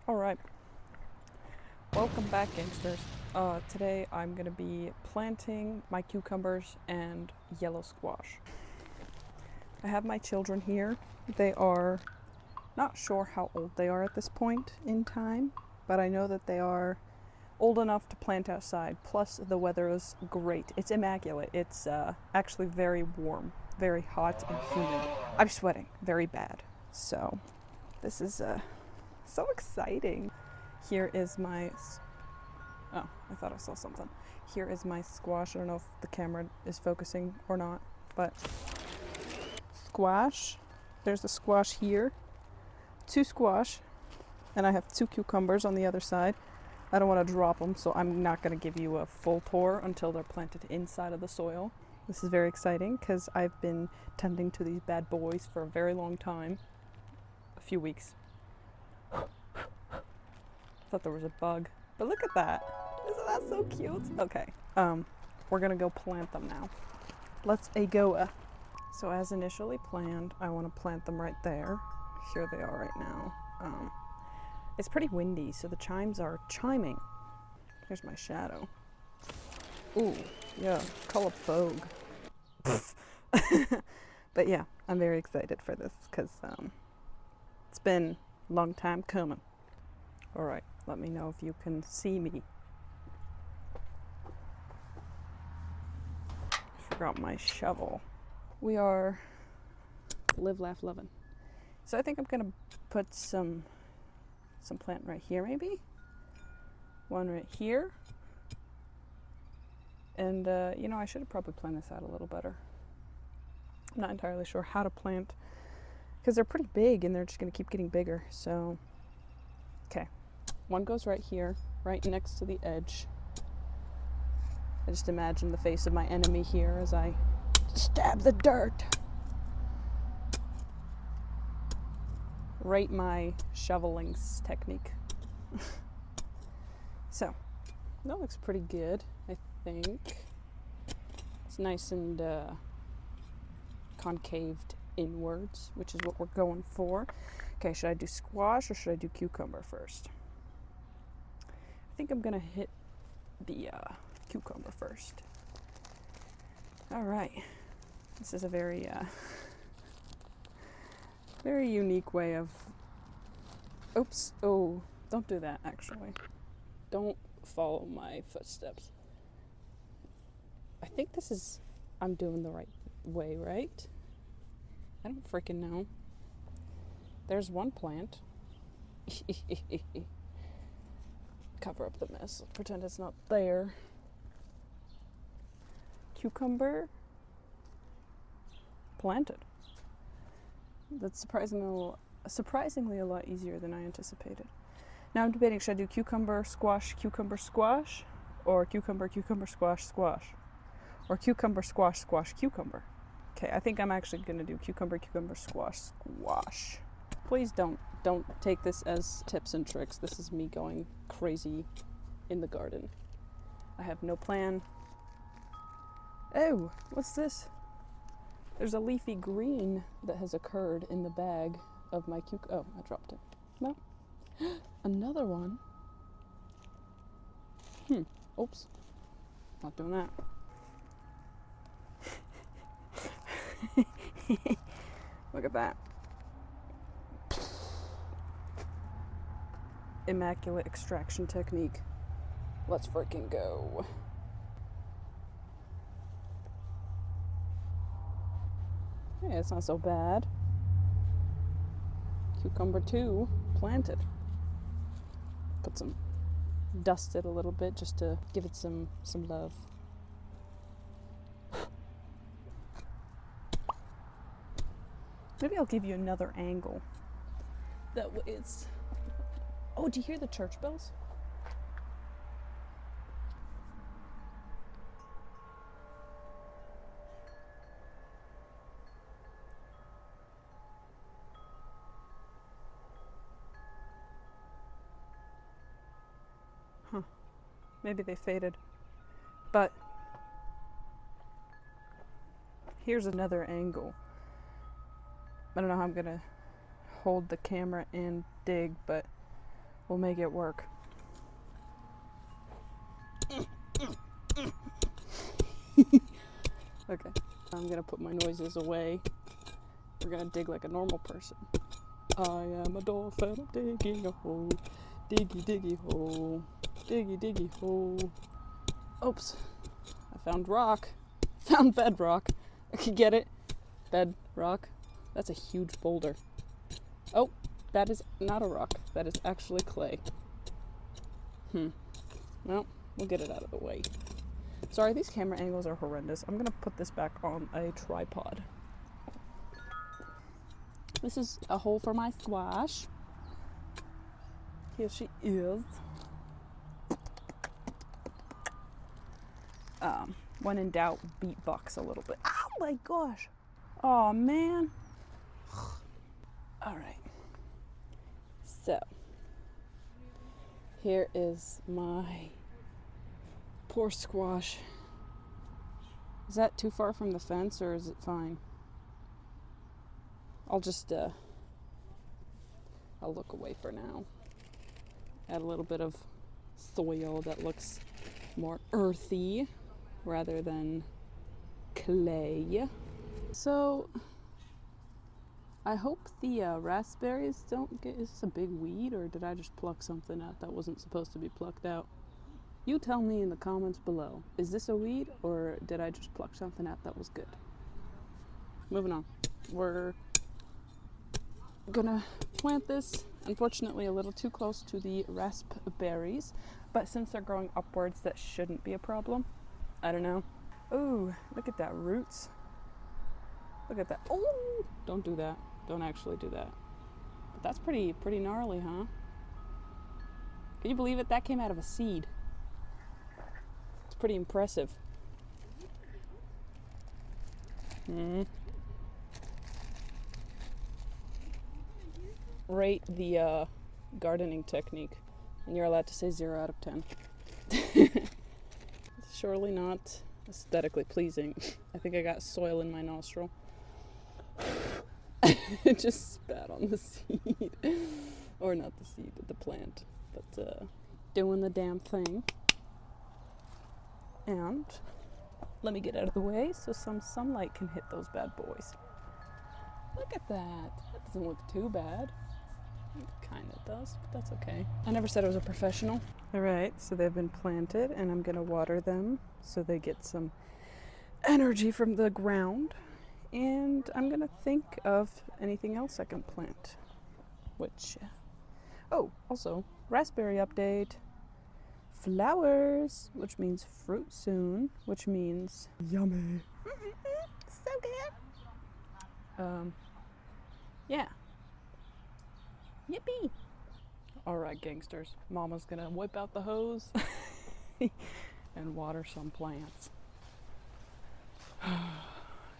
Alright, welcome back, gangsters. Today I'm going to be planting my cucumbers and yellow squash. I have my children here. They are not sure how old they are at this point in time, but I know that they are old enough to plant outside. Plus, the weather is great. It's immaculate. It's actually very warm, very hot and humid. I'm sweating very bad. So, this is so exciting. Here is my, oh, I thought I saw something. Here is my squash. I don't know if the camera is focusing or not, but squash. There's the squash here. 2 squash, and I have 2 cucumbers on the other side. I don't want to drop them, so I'm not going to give you a full tour until they're planted inside of the soil. This is very exciting because I've been tending to these bad boys for a very long time. A few weeks. Thought there was a bug, but look at that. Isn't that so cute? Okay, we're gonna go plant them now. Let's go. So as initially planned, I want to plant them right there. Here they are right now. It's pretty windy, so the chimes are chiming. Here's my shadow. Ooh, yeah, call up Vogue. But yeah, I'm very excited for this because it's been a long time coming. All right, let me know if you can see me. Forgot my shovel. We are live, laugh, loving. So I think I'm gonna put some plant right here, maybe. One right here. And you know, I should have probably planned this out a little better. I'm not entirely sure how to plant because they're pretty big and they're just gonna keep getting bigger. So, okay. One goes right here, right next to the edge. I just imagine the face of my enemy here as I stab the dirt. Rate my shoveling technique. So, that looks pretty good, I think. It's nice and concaved inwards, which is what we're going for. Okay, should I do squash or should I do cucumber first? I think I'm gonna hit the cucumber first. All right, this is a very very unique way of, oops, oh, don't do that actually. Don't follow my footsteps. I think this is, I'm doing the right way, right? I don't freaking know. There's one plant. Cover up the mess. Let's pretend it's not there. Cucumber planted. That's surprisingly a lot easier than I anticipated. Now I'm debating, should I do cucumber, squash, or cucumber, squash, or cucumber, squash, cucumber. Okay, I think I'm actually going to do cucumber, squash. Please don't take this as tips and tricks. This is me going crazy in the garden. I have no plan. Oh, what's this? There's a leafy green that has occurred in the bag of my oh, I dropped it. No. Another one. Oops. Not doing that. Look at that. Immaculate extraction technique. Let's freaking go. Hey, it's not so bad. Cucumber 2 planted. Put some, dust it a little bit just to give it some love. Maybe I'll give you another angle. That way it's, oh, do you hear the church bells? Huh. Maybe they faded. But here's another angle. I don't know how I'm gonna hold the camera and dig, but We'll make it work. Okay, I'm gonna put my noises away. We're gonna dig like a normal person. I am a dolphin digging a hole. Diggy diggy hole. Diggy diggy hole. Oops. I found rock. Found bedrock. I can get it. Bedrock. That's a huge boulder. Oh, that is not a rock. That is actually clay. Well, we'll get it out of the way. Sorry, these camera angles are horrendous. I'm gonna put this back on a tripod. This is a hole for my squash. Here she is. When in doubt, beatbox a little bit. Oh my gosh. Oh man. All right. So, here is my poor squash. Is that too far from the fence or is it fine? I'll just, I'll look away for now. Add a little bit of soil that looks more earthy rather than clay. So, I hope the raspberries don't get, is this a big weed or did I just pluck something out that wasn't supposed to be plucked out? You tell me in the comments below. Is this a weed or did I just pluck something out that was good? Moving on. We're gonna plant this, unfortunately a little too close to the raspberries, but since they're growing upwards that shouldn't be a problem. I don't know. Ooh, look at that roots. Look at that. Oh, don't do that. Don't actually do that. But that's pretty gnarly, huh? Can you believe it? That came out of a seed. It's pretty impressive. Rate the gardening technique, and you're allowed to say 0 out of 10. Surely not aesthetically pleasing. I think I got soil in my nostril. It just spat on the seed. Or not the seed, the plant. But doing the damn thing. And let me get out of the way so some sunlight can hit those bad boys. Look at that. That doesn't look too bad. It kind of does, but that's okay. I never said I was a professional. All right, so they've been planted and I'm gonna water them so they get some energy from the ground. And I'm gonna think of anything else I can plant. Which, oh, also, raspberry update. Flowers, which means fruit soon, which means yummy. So good. Yeah. Yippee! Alright, gangsters. Mama's gonna whip out the hose and water some plants.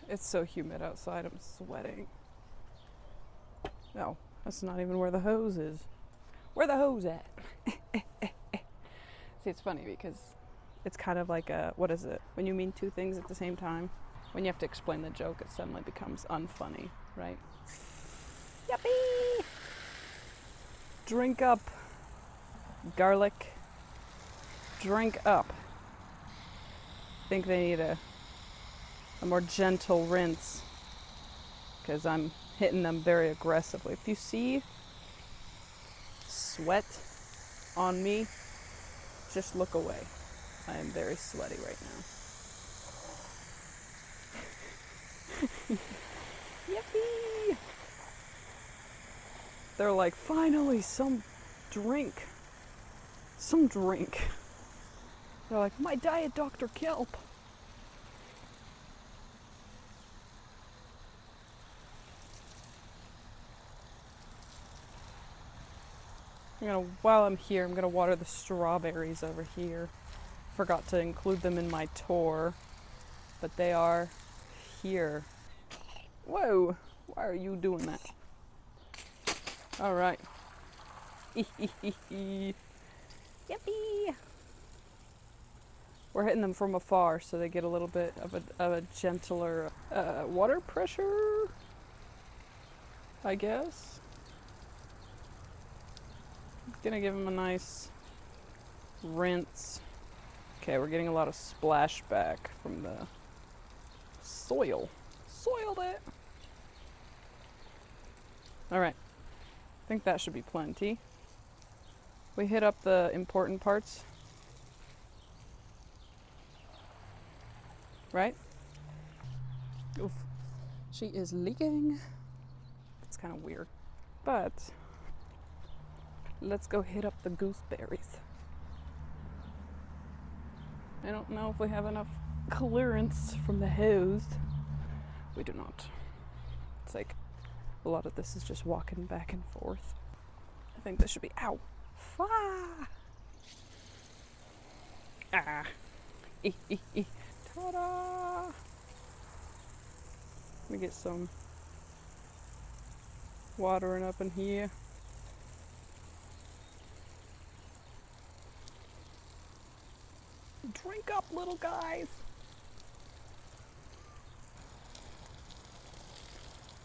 It's so humid outside, I'm sweating. No, that's not even where the hose is. Where the hose at? See, it's funny because it's kind of like a, what is it? When you mean two things at the same time? When you have to explain the joke, it suddenly becomes unfunny, right? Yippee! Drink up, garlic. Drink up. I think they need a more gentle rinse because I'm hitting them very aggressively. If you see sweat on me, just look away. I am very sweaty right now. Yippee! They're like, finally, some drink. Some drink. They're like, my diet Dr. Kelp. While I'm here, I'm gonna water the strawberries over here. Forgot to include them in my tour, but they are here. Whoa, why are you doing that? All right. Yippee! We're hitting them from afar, so they get a little bit of a gentler water pressure, I guess. Gonna give them a nice rinse. Okay, we're getting a lot of splashback from the soil. Soiled it! Alright, I think that should be plenty. We hit up the important parts. Right? Oof. She is leaking. It's kind of weird. But let's go hit up the gooseberries. I don't know if we have enough clearance from the hose. We do not. It's like a lot of this is just walking back and forth. I think this should be, ow. Ah. Ah. Ta-da! Let me get some watering up in here. Drink up, little guys!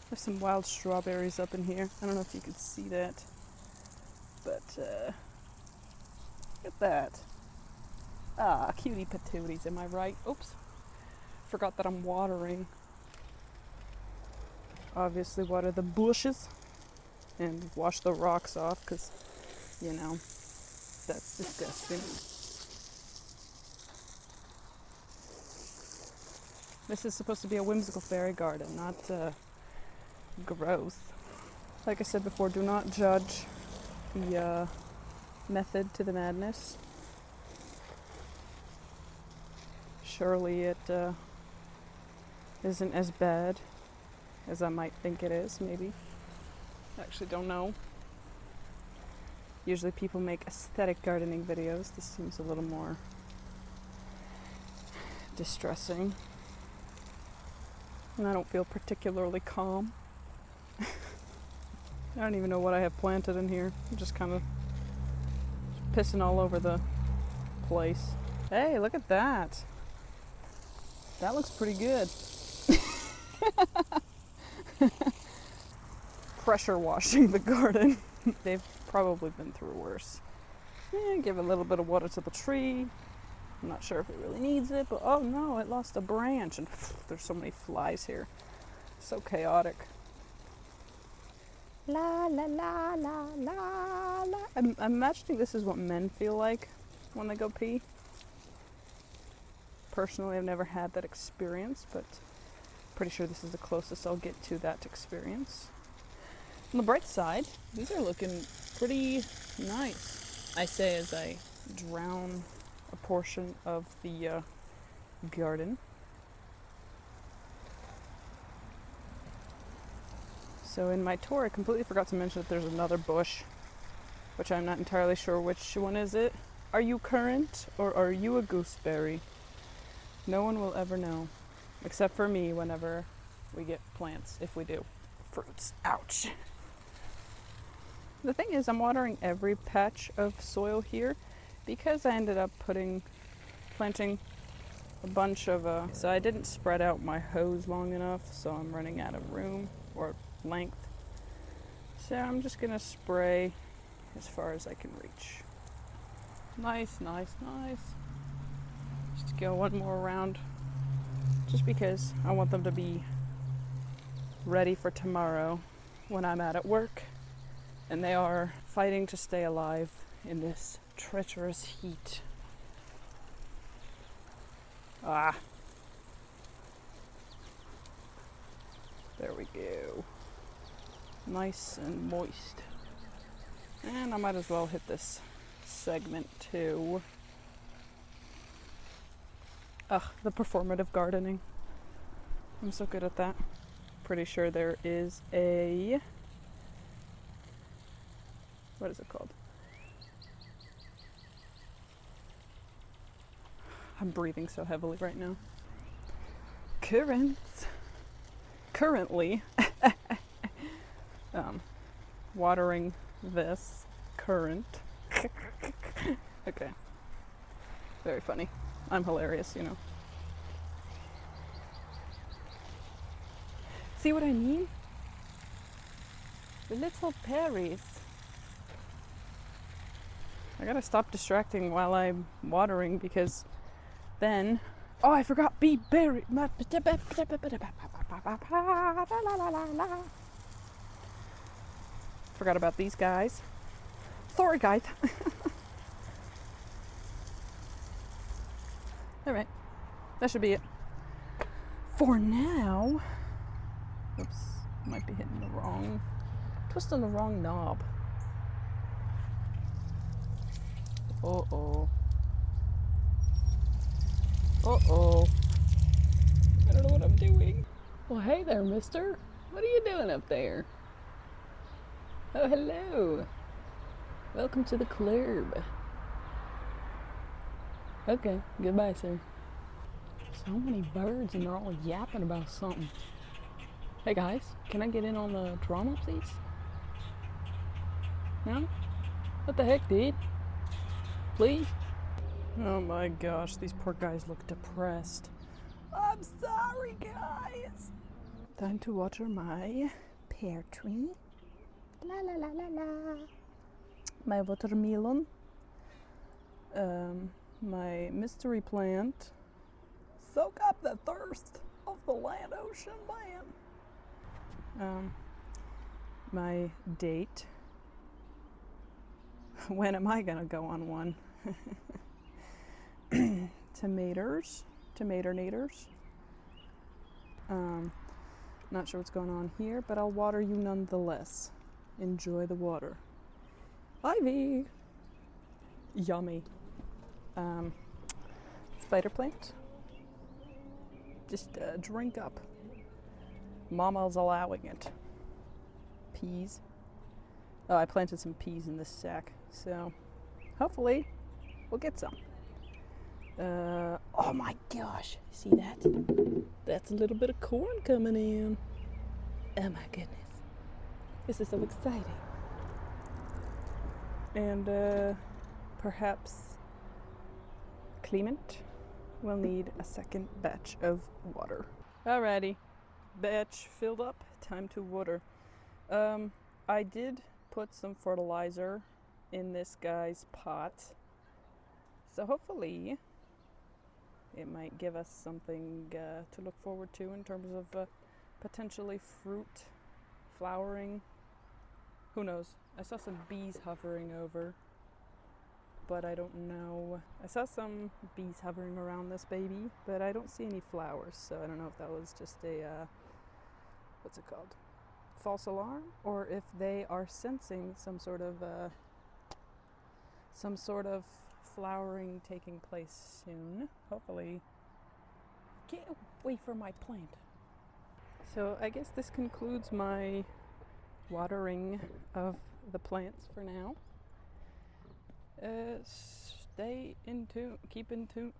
There's some wild strawberries up in here. I don't know if you can see that, but look at that. Ah, cutie patooties, am I right? Oops. Forgot that I'm watering. Obviously water the bushes and wash the rocks off because, you know, that's disgusting. This is supposed to be a whimsical fairy garden, not gross. Like I said before, do not judge the method to the madness. Surely it isn't as bad as I might think it is, maybe. I actually don't know. Usually people make aesthetic gardening videos. This seems a little more distressing. And I don't feel particularly calm. I don't even know what I have planted in here. I'm just kind of pissing all over the place. Hey, look at that. That looks pretty good. Pressure washing the garden. They've probably been through worse. Give a little bit of water to the tree. I'm not sure if it really needs it, but oh no, it lost a branch and there's so many flies here. So chaotic. La la la la la la. I'm imagining this is what men feel like when they go pee. Personally, I've never had that experience, but pretty sure this is the closest I'll get to that experience. On the bright side, these are looking pretty nice, I say as I drown a portion of the garden. So in my tour, I completely forgot to mention that there's another bush, which I'm not entirely sure which one is it. Are you currant or are you a gooseberry? No one will ever know, except for me whenever we get plants, if we do. Fruits, ouch. The thing is, I'm watering every patch of soil here because I ended up planting a bunch of, so I didn't spread out my hose long enough, so I'm running out of room or length. So I'm just gonna spray as far as I can reach. Nice, nice, nice. Just go one more round, just because I want them to be ready for tomorrow when I'm out at work and they are fighting to stay alive in this treacherous heat. Ah. There we go. Nice and moist. And I might as well hit this segment too. Ugh, the performative gardening. I'm so good at that. Pretty sure there is a... what is it called? I'm breathing so heavily right now. Currently watering this currant. Okay. Very funny. I'm hilarious, you know. See what I mean? The little berries. I gotta stop distracting while I'm watering because then... Oh, I forgot be berry. Forgot about these guys. Sorry, guys. Alright, that should be it. For now... Oops, might be hitting the wrong... Twisting the wrong knob. Uh-oh. Uh-oh. I don't know what I'm doing. Well, hey there, mister. What are you doing up there? Oh, hello. Welcome to the club. Okay, goodbye, sir. So many birds and they're all yapping about something. Hey guys, can I get in on the drama, please? No? What the heck, dude? Please? Oh my gosh, these poor guys look depressed. I'm sorry, guys. Time to water my pear tree. La la la la la. My watermelon. My mystery plant. Soak up the thirst of the land ocean man. My date. When am I gonna go on one? Tomators. Tomato-nators. Not sure what's going on here, but I'll water you nonetheless. Enjoy the water. Ivy! Yummy. Spider plant. Just drink up. Mama's allowing it. Peas. Oh, I planted some peas in this sack, so hopefully we'll get some. Oh my gosh, see that? That's a little bit of corn coming in. Oh my goodness. This is so exciting. And perhaps Clement will need a second batch of water. Alrighty, batch filled up, time to water. I did put some fertilizer in this guy's pot, so hopefully it might give us something to look forward to in terms of potentially fruit, flowering. Who knows? I saw some bees hovering over, but I don't know. I saw some bees hovering around this baby, but I don't see any flowers, so I don't know if that was just a, what's it called? False alarm, or if they are sensing some sort of flowering taking place soon. Hopefully. Get away from my plant. So I guess this concludes my watering of the plants for now. Stay in tune, keep in tune,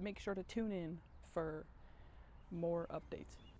make sure to tune in for more updates.